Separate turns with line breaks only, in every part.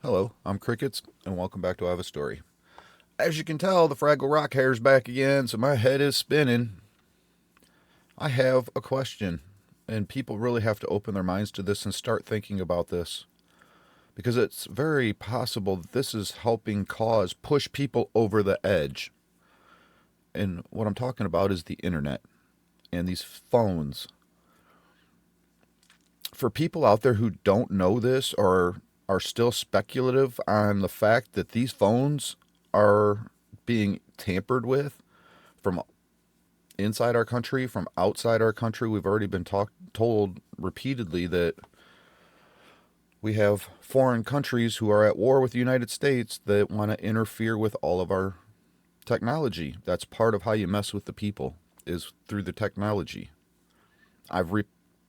Hello, I'm Crickets, and welcome back to I Have a Story. As you can tell, the Fraggle Rock hair's back again, so my head is spinning. I have a question, and people really have to open their minds to this and start thinking about this. Because it's very possible that this is helping push people over the edge. And what I'm talking about is the internet and these phones. For people out there who don't know this or are still speculative on the fact that these phones are being tampered with from inside our country, from outside our country. We've already been told repeatedly that we have foreign countries who are at war with the United States that want to interfere with all of our technology. That's part of how you mess with the people, is through the technology. I've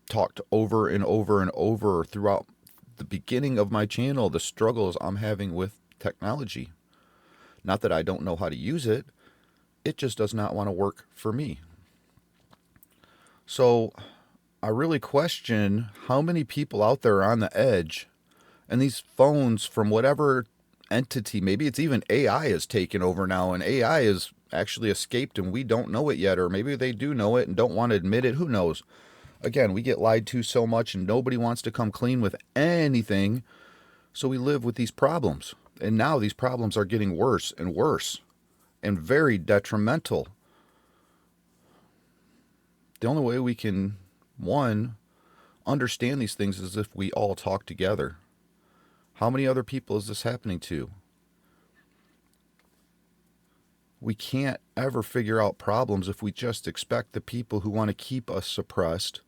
talked over and over and over throughout the beginning of my channel the struggles I'm having with technology. Not that I don't know how to use it, it just does not want to work for me. So I really question how many people out there are on the edge, and these phones from whatever entity, maybe it's even AI is taken over now, and AI is actually escaped and we don't know it yet, or maybe they do know it and don't want to admit it. Who knows? Again, we get lied to so much and nobody wants to come clean with anything, so we live with these problems. And now these problems are getting worse and worse and very detrimental. The only way we can, one, understand these things is if we all talk together. How many other people is this happening to? We can't ever figure out problems if we just expect the people who want to keep us suppressed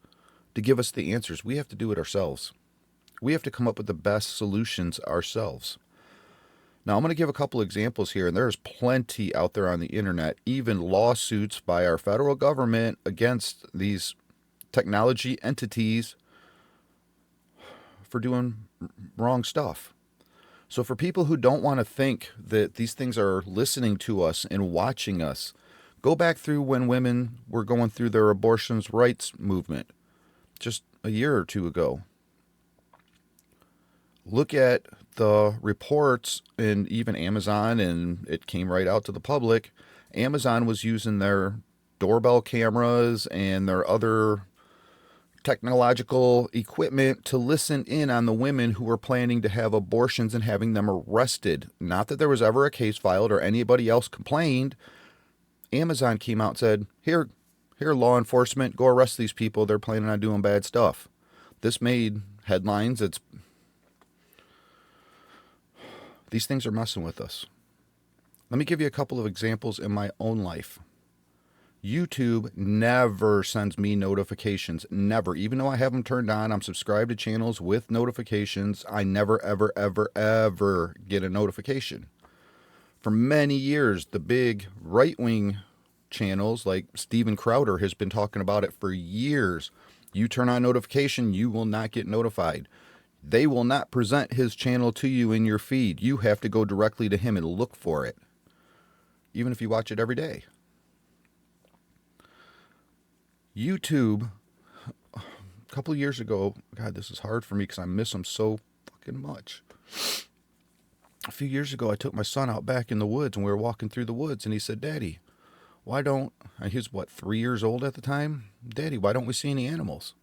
to give us the answers. We have to do it ourselves. We have to come up with the best solutions ourselves. Now, I'm going to give a couple examples here, and there's plenty out there on the internet, even lawsuits by our federal government against these technology entities for doing wrong stuff. So for people who don't want to think that these things are listening to us and watching us, go back through when women were going through their abortions rights movement just a year or two ago. Look at the reports, and even Amazon, and it came right out to the public. Amazon was using their doorbell cameras and their other technological equipment to listen in on the women who were planning to have abortions and having them arrested. Not that there was ever a case filed or anybody else complained. Amazon came out and said, here, law enforcement, go arrest these people. They're planning on doing bad stuff. This made headlines. These things are messing with us. Let me give you a couple of examples in my own life. YouTube never sends me notifications. Never. Even though I have them turned on, I'm subscribed to channels with notifications. I never, ever, ever, ever get a notification. For many years, the big right-wing channels like Steven Crowder has been talking about it for years. You turn on notification, you will not get notified. They will not present his channel to you in your feed. You have to go directly to him and look for it, even if you watch it every day. YouTube, a couple of years ago, God, this is hard for me because I miss them so fucking much. A few years ago, I took my son out back in the woods, and we were walking through the woods, and he said, Daddy, why don't, he was 3 years old at the time? Daddy, why don't we see any animals?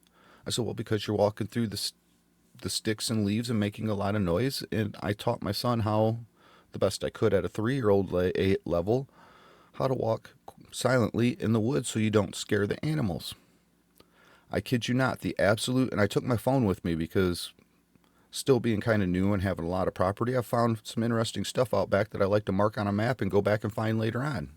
I said, well, because you're walking through the sticks and leaves and making a lot of noise. And I taught my son how, the best I could at a 3-year-old level, how to walk silently in the woods so you don't scare the animals. I kid you not, and I took my phone with me because still being kind of new and having a lot of property, I found some interesting stuff out back that I like to mark on a map and go back and find later on.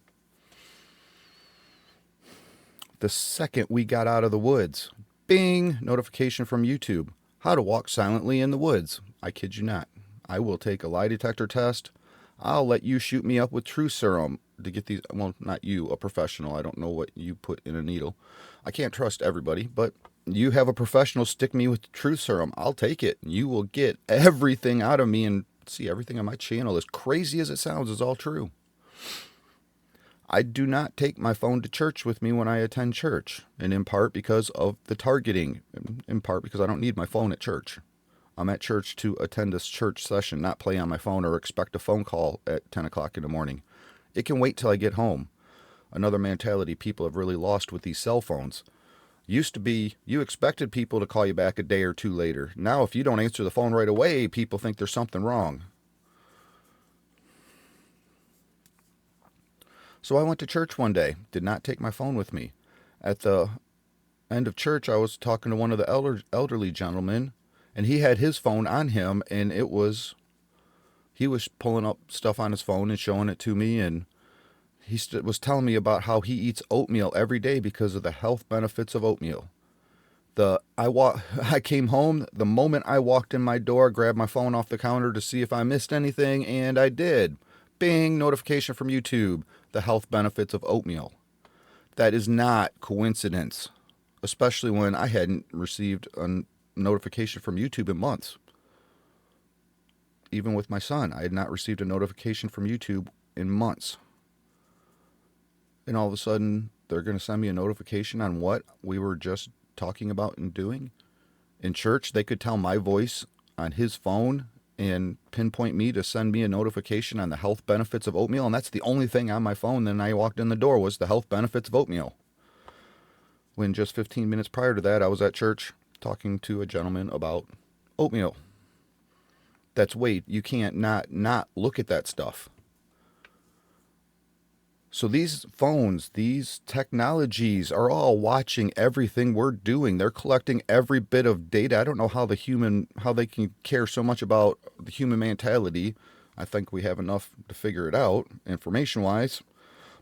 The second we got out of the woods, bing, notification from YouTube. How to walk silently in the woods. I kid you not. I will take a lie detector test. I'll let you shoot me up with truth serum to get these. Well, not you, a professional. I don't know what you put in a needle. I can't trust everybody, but you have a professional stick me with truth serum. I'll take it. You will get everything out of me, and see, everything on my channel, as crazy as it sounds, is all true. I do not take my phone to church with me when I attend church, and in part because of the targeting, in part because I don't need my phone at church. I'm at church to attend this church session, not play on my phone or expect a phone call at 10 o'clock in the morning. It can wait till I get home. Another mentality people have really lost with these cell phones. Used to be, you expected people to call you back a day or two later. Now, if you don't answer the phone right away, people think there's something wrong. So I went to church one day, did not take my phone with me. At the end of church, I was talking to one of the elderly gentlemen, and he had his phone on him, and he was pulling up stuff on his phone and showing it to me, and he was telling me about how he eats oatmeal every day because of the health benefits of oatmeal. I came home, the moment I walked in my door, grabbed my phone off the counter to see if I missed anything, and I did. Bing, notification from YouTube, the health benefits of oatmeal. That is not coincidence, especially when I hadn't received a notification from YouTube in months. Even with my son, I had not received a notification from YouTube in months. And all of a sudden, they're going to send me a notification on what we were just talking about and doing. In church, they could tell my voice on his phone and pinpoint me to send me a notification on the health benefits of oatmeal. And that's the only thing on my phone then I walked in the door was the health benefits of oatmeal. When just 15 minutes prior to that, I was at church talking to a gentleman about oatmeal. You can't not look at that stuff. So these phones, these technologies are all watching everything we're doing. They're collecting every bit of data. I don't know how they can care so much about the human mentality. I think we have enough to figure it out information-wise.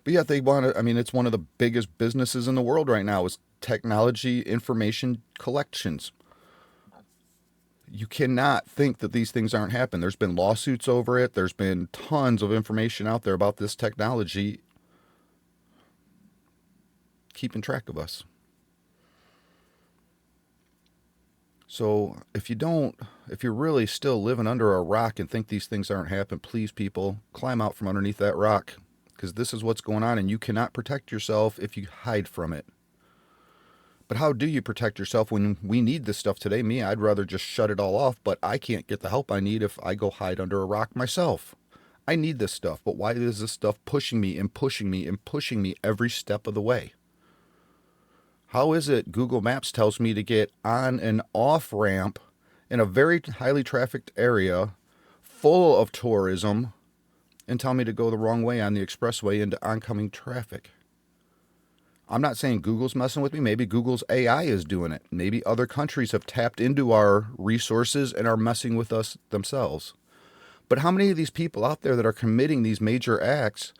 But yet it's one of the biggest businesses in the world right now is technology information collections. You cannot think that these things aren't happening. There's been lawsuits over it. There's been tons of information out there about this technology keeping track of us. So if you're really still living under a rock and think these things aren't happening, please, people, climb out from underneath that rock, because this is what's going on, and you cannot protect yourself if you hide from it. But how do you protect yourself when we need this stuff today? I'd rather just shut it all off, but I can't get the help I need if I go hide under a rock myself. I need this stuff, but why is this stuff pushing me and pushing me and pushing me every step of the way? How is it Google Maps tells me to get on an off-ramp in a very highly trafficked area full of tourism and tell me to go the wrong way on the expressway into oncoming traffic? I'm not saying Google's messing with me. Maybe Google's AI is doing it. Maybe other countries have tapped into our resources and are messing with us themselves. But how many of these people out there that are committing these major acts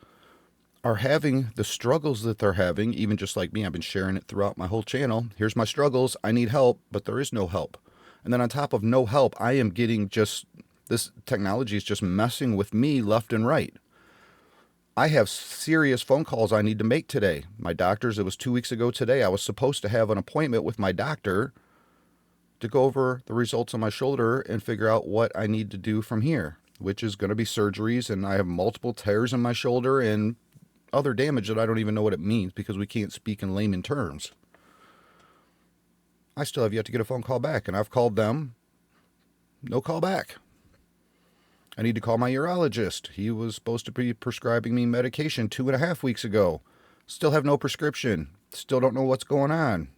are having the struggles that they're having, even just like me? I've been sharing it throughout my whole channel. Here's my struggles. I need help, but there is no help. And then on top of no help, I am getting this technology is just messing with me left and right. I have serious phone calls I need to make today. My doctor's, it was 2 weeks ago today. I was supposed to have an appointment with my doctor to go over the results of my shoulder and figure out what I need to do from here, which is going to be surgeries. And I have multiple tears in my shoulder and other damage that I don't even know what it means because we can't speak in layman terms. I still have yet to get a phone call back, and I've called them. No call back. I need to call my urologist. He was supposed to be prescribing me medication 2.5 weeks ago. Still have no prescription. Still don't know what's going on.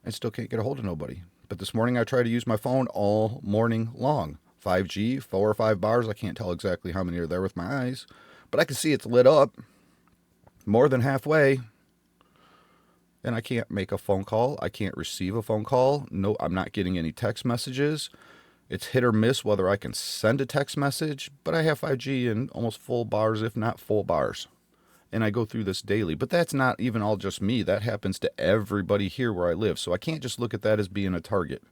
I still can't get a hold of nobody. But this morning I tried to use my phone all morning long. 5G, 4 or 5 bars. I can't tell exactly how many are there with my eyes. But I can see it's lit up more than halfway. And I can't make a phone call. I can't receive a phone call. No, I'm not getting any text messages. It's hit or miss whether I can send a text message, but I have 5G and almost full bars, if not full bars. And I go through this daily. But that's not even all just me. That happens to everybody here where I live. So I can't just look at that as being a target.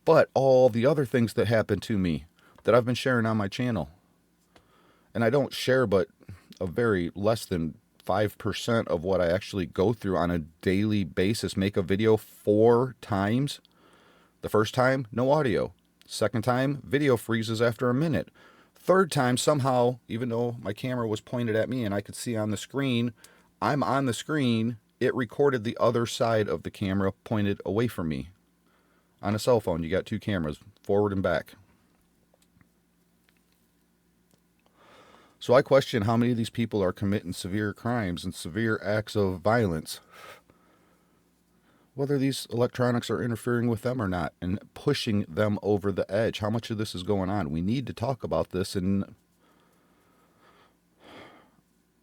But all the other things that happen to me that I've been sharing on my channel. And I don't share but a very less than 5% of what I actually go through on a daily basis. Make a video 4 times. The first time, no audio. Second time, video freezes after a minute. Third time, somehow, even though my camera was pointed at me and I could see on the screen, I'm on the screen, it recorded the other side of the camera pointed away from me. On a cell phone, you got two cameras, forward and back. So I question how many of these people are committing severe crimes and severe acts of violence, whether these electronics are interfering with them or not and pushing them over the edge. How much of this is going on? We need to talk about this, and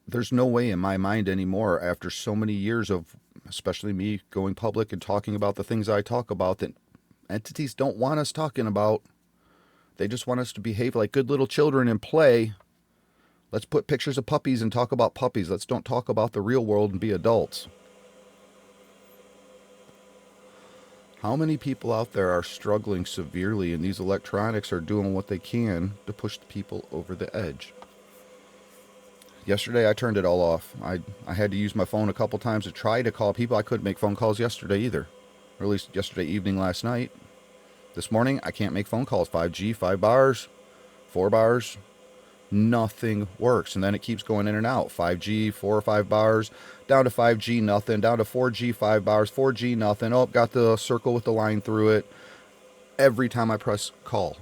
there's no way in my mind anymore, after so many years of, especially me, going public and talking about the things I talk about, that entities don't want us talking about. They just want us to behave like good little children and play. Let's put pictures of puppies and talk about puppies. Let's don't talk about the real world and be adults. How many people out there are struggling severely, and these electronics are doing what they can to push the people over the edge? Yesterday, I turned it all off. I had to use my phone a couple times to try to call people. I couldn't make phone calls yesterday either, or at least yesterday evening, last night. This morning, I can't make phone calls. 5G, 5 bars, 4 bars. Nothing works, and then it keeps going in and out. 5G, 4 or 5 bars, down to 5G, nothing, down to 4G, 5 bars, 4G, nothing. Oh, got the circle with the line through it every time I press call.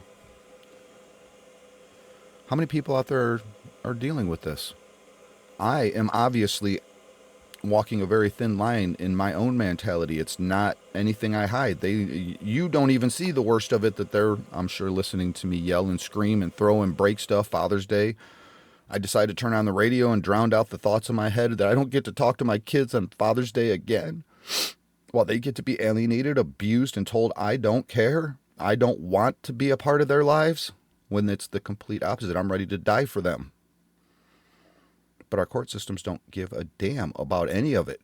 How many people out there are dealing with this? I am obviously walking a very thin line in my own mentality. It's not anything I hide. You don't even see the worst of it, that they're, I'm sure, listening to me yell and scream and throw and break stuff. Father's Day, I decided to turn on the radio and drowned out the thoughts in my head that I don't get to talk to my kids on Father's Day again, while they get to be alienated, abused, and told I don't care, I don't want to be a part of their lives, when it's the complete opposite. I'm ready to die for them. But our court systems don't give a damn about any of it,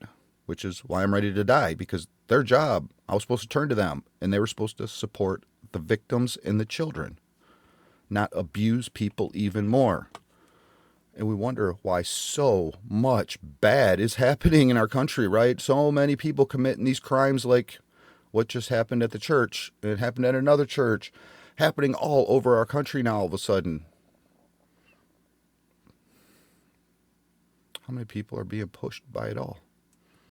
which is why I'm ready to die, because their job, I was supposed to turn to them, and they were supposed to support the victims and the children, not abuse people even more. And we wonder why so much bad is happening in our country, right? So many people committing these crimes, like what just happened at the church. It happened at another church, happening all over our country now all of a sudden. How many people are being pushed by it all?